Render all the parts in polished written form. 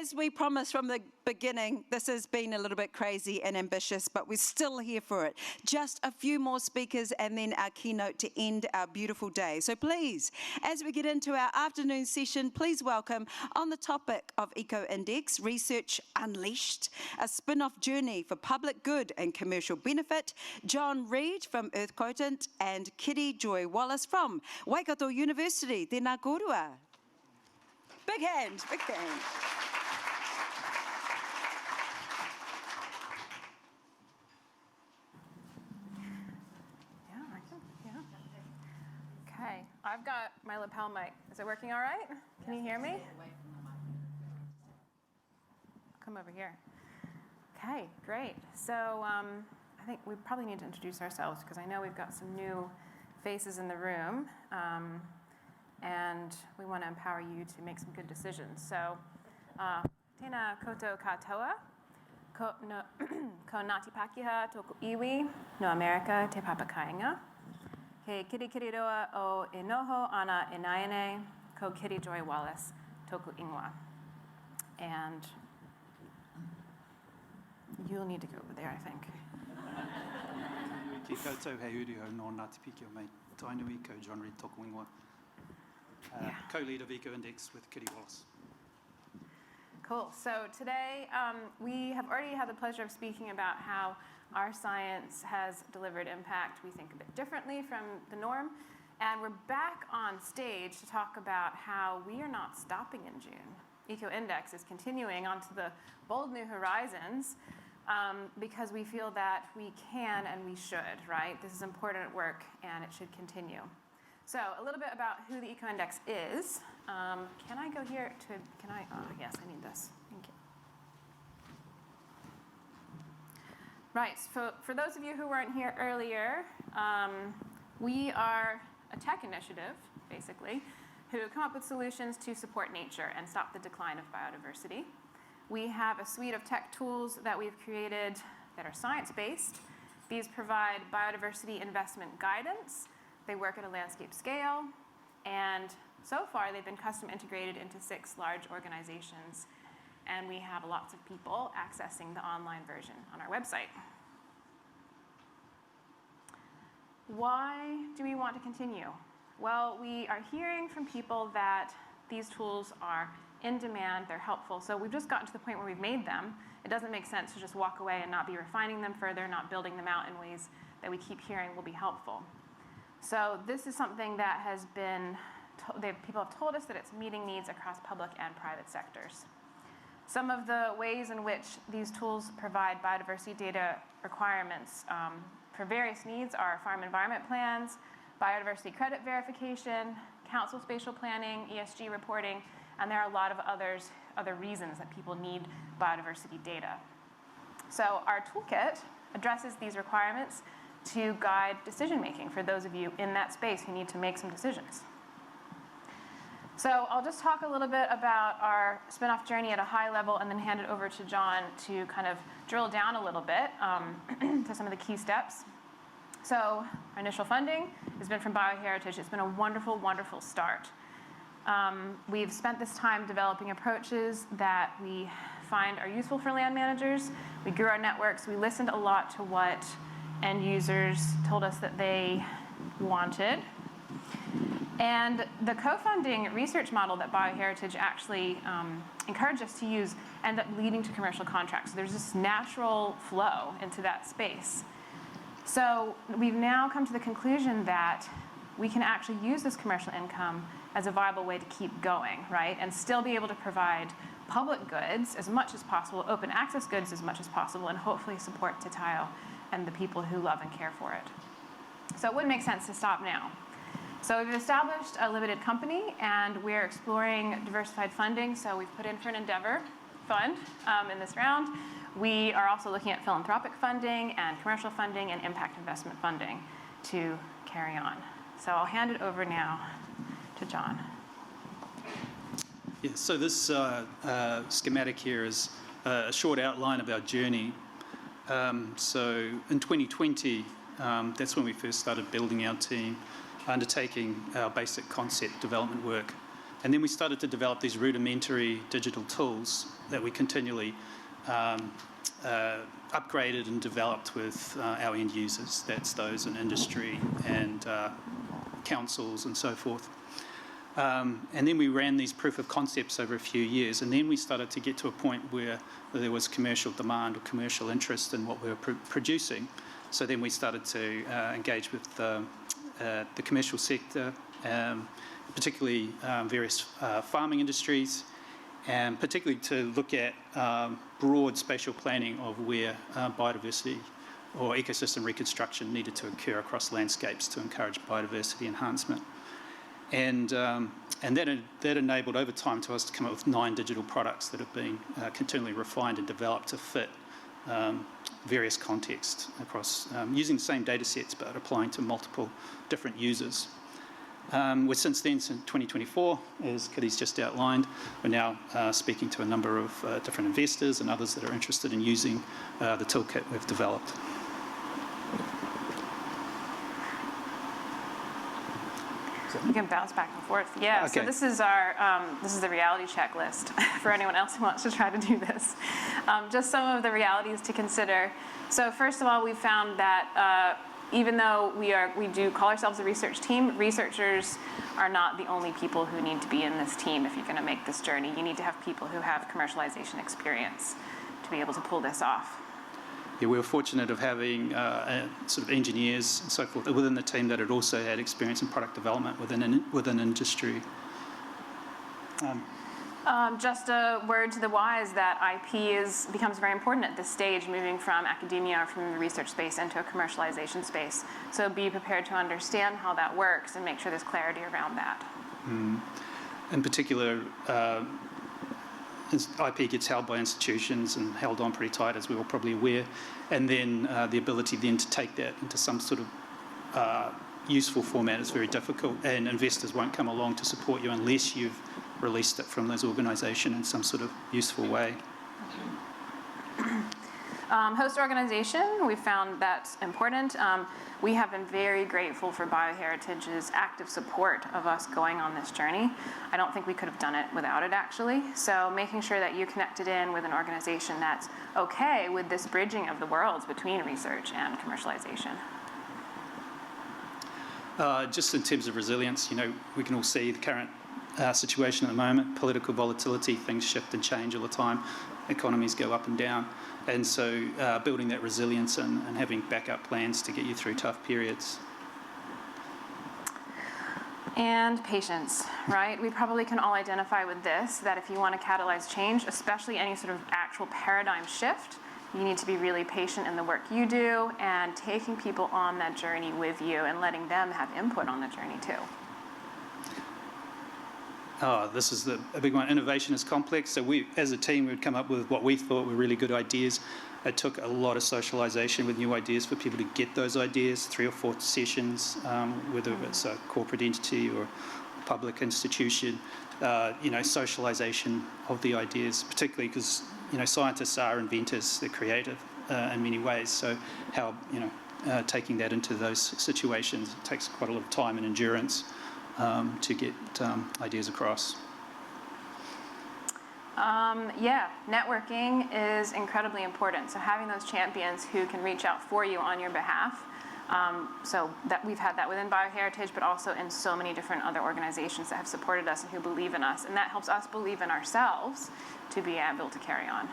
as we promised from the beginning, this has been a little bit crazy and ambitious, but we're still here for it. Just a few more speakers and then our keynote to end our beautiful day. So please, as we get into our afternoon session, please welcome, on the topic of Eco-Index, Research Unleashed, a spin-off journey for public good and commercial benefit, John Reid from Quotient and Kiri Joy Wallace from Waikato University. Tēnā kōrua. Big hand, big hand. Okay, I've got my lapel mic. Is it working all right? Can you hear me? Come over here. Okay, great. So I think we probably need to introduce ourselves because I know we've got some new faces in the room, and we want to empower you to make some good decisions. So, tēnā koutou katoa, ko Ngāti Pākehā tōku iwi, no America te papakainga. He kiri roa o e noho ana e naiane, ko Kiri Joy Wallace, tōku ingoa. And you'll need to go over there, I think. Ki koutou hei uru o no Ngāti Pākehā mei tainui, ko John Reid tōku ingoa. Co-lead of Eco-Index with Kiri Wallace. Cool. So today we have already had the pleasure of speaking about how our science has delivered impact, we think, a bit differently from the norm. And we're back on stage to talk about how we are not stopping in June. Eco-Index is continuing onto the bold new horizons because we feel that we can and we should, right? This is important work and it should continue. So a little bit about who the Eco-Index is. Can I go here to, yes, I need this. Thank you. Right, for those of you who weren't here earlier, we are a tech initiative, basically, who come up with solutions to support nature and stop the decline of biodiversity. We have a suite of tech tools that we've created that are science-based. These provide biodiversity investment guidance. They work at a landscape scale, and so far they've been custom integrated into 6 large organizations, and we have lots of people accessing the online version on our website. Why do we want to continue? Well, we are hearing from people that these tools are in demand, they're helpful, so we've just gotten to the point where we've made them. It doesn't make sense to just walk away and not be refining them further, not building them out in ways that we keep hearing will be helpful. So this is something that has been, people have told us that it's meeting needs across public and private sectors. Some of the ways in which these tools provide biodiversity data requirements for various needs are farm environment plans, biodiversity credit verification, council spatial planning, ESG reporting, and there are a lot of other reasons that people need biodiversity data. So our toolkit addresses these requirements to guide decision-making for those of you in that space who need to make some decisions. So I'll just talk a little bit about our spin-off journey at a high level and then hand it over to John to kind of drill down a little bit to some of the key steps. So our initial funding has been from BioHeritage. It's been a wonderful, wonderful start. We've spent this time developing approaches that we find are useful for land managers. We grew our networks. We listened a lot to what end users told us that they wanted. And the co-funding research model that BioHeritage actually encouraged us to use ended up leading to commercial contracts. So there's this natural flow into that space. So we've now come to the conclusion that we can actually use this commercial income as a viable way to keep going, right? And still be able to provide public goods as much as possible, open access goods as much as possible, and hopefully support Te Taio and the people who love and care for it. So it wouldn't make sense to stop now. So we've established a limited company, and we're exploring diversified funding. So we've put in for an Endeavor fund in this round. We are also looking at philanthropic funding and commercial funding and impact investment funding to carry on. So I'll hand it over now to John. Yeah, so this schematic here is a short outline of our journey. So in 2020, that's when we first started building our team, undertaking our basic concept development work. And then we started to develop these rudimentary digital tools that we continually upgraded and developed with our end users. That's those in industry and councils and so forth. And then we ran these proof of concepts over a few years, and then we started to get to a point where there was commercial demand or commercial interest in what we were producing. So then we started to engage with the commercial sector, particularly various farming industries, and particularly to look at broad spatial planning of where biodiversity or ecosystem reconstruction needed to occur across landscapes to encourage biodiversity enhancement. And that enabled over time to us to come up with 9 digital products that have been continually refined and developed to fit various contexts across using the same data sets but applying to multiple different users. Since then, since 2024, as Kiri's just outlined, we're now speaking to a number of different investors and others that are interested in using the toolkit we've developed. You can bounce back and forth. Yeah, okay. So this is our this is the reality checklist for anyone else who wants to try to do this. Just some of the realities to consider. So first of all, we found that even though we do call ourselves a research team, researchers are not the only people who need to be in this team if you're going to make this journey. You need to have people who have commercialization experience to be able to pull this off. Yeah, we were fortunate of having sort of engineers and so forth within the team that had also had experience in product development within industry. Just a word to the wise that IP becomes very important at this stage, moving from academia or from the research space into a commercialization space. So be prepared to understand how that works and make sure there's clarity around that. In particular, IP gets held by institutions and held on pretty tight, as we're all probably aware, and then the ability then to take that into some sort of useful format is very difficult, and investors won't come along to support you unless you've released it from those organisations in some sort of useful way. Host organization, we found that's important. We have been very grateful for BioHeritage's active support of us going on this journey. I don't think we could have done it without it, actually. So making sure that you connected in with an organization that's okay with this bridging of the worlds between research and commercialization. Just in terms of resilience, we can all see the current situation at the moment, political volatility, things shift and change all the time, economies go up and down, and so building that resilience and having backup plans to get you through tough periods. And patience, right? We probably can all identify with this, that if you want to catalyze change, especially any sort of actual paradigm shift, you need to be really patient in the work you do and taking people on that journey with you and letting them have input on the journey too. This is a big one. Innovation is complex. So we, as a team, would come up with what we thought were really good ideas. It took a lot of socialisation with new ideas for people to get those ideas, 3 or 4 sessions, whether it's a corporate entity or a public institution, socialisation of the ideas, particularly because, scientists are inventors, they're creative in many ways. So how, taking that into those situations takes quite a lot of time and endurance. To get ideas across. Networking is incredibly important. So having those champions who can reach out for you on your behalf. So that we've had that within BioHeritage, but also in so many different other organizations that have supported us and who believe in us. And that helps us believe in ourselves to be able to carry on.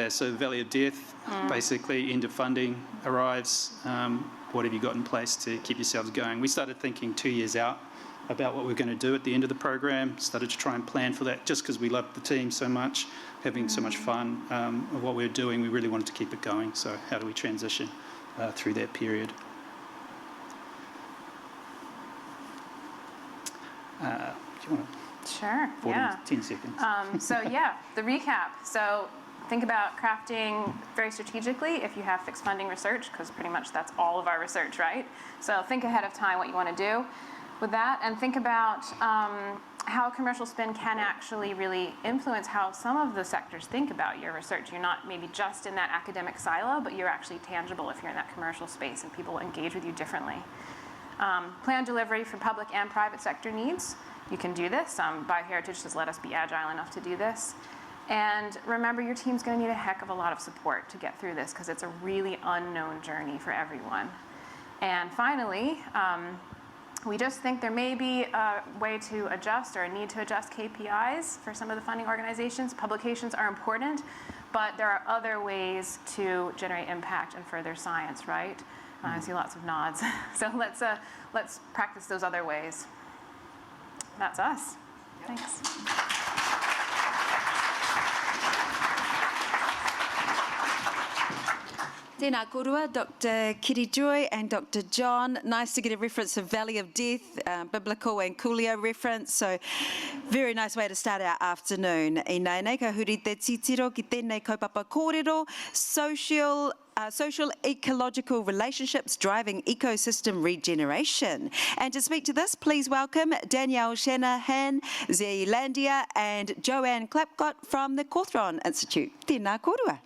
So Valley of Death, basically end of funding arrives. What have you got in place to keep yourselves going? We started thinking 2 years out about what we're going to do at the end of the program, started to try and plan for that just because we loved the team so much, having so much fun of what we were doing. We really wanted to keep it going. So how do we transition through that period? Do you want to? Sure, 10 seconds. The recap. So think about crafting very strategically if you have fixed funding research, because pretty much that's all of our research, right? So think ahead of time what you want to do with that, and think about how commercial spin can actually really influence how some of the sectors think about your research. You're not maybe just in that academic silo, but you're actually tangible if you're in that commercial space and people engage with you differently. Plan delivery for public and private sector needs. You can do this. Bioheritage has let us be agile enough to do this. And remember, your team's going to need a heck of a lot of support to get through this because it's a really unknown journey for everyone. And finally, we just think there may be a way to adjust or a need to adjust KPIs for some of the funding organizations. Publications are important, but there are other ways to generate impact and further science, right? I see lots of nods. So let's practice those other ways. That's us. Thanks. Tēnā korua, Dr. Kiri Joy and Dr. John. Nice to get a reference to Valley of Death, biblical and Coolio reference. So, very nice way to start our afternoon. I nei ka huri te titiro ki tēnei kaupapa kōrero, social ecological relationships driving ecosystem regeneration. And to speak to this, please welcome Danielle Shanahan, Zealandia, and Joanne Clapcott from the Cawthron Institute. Tēnā korua.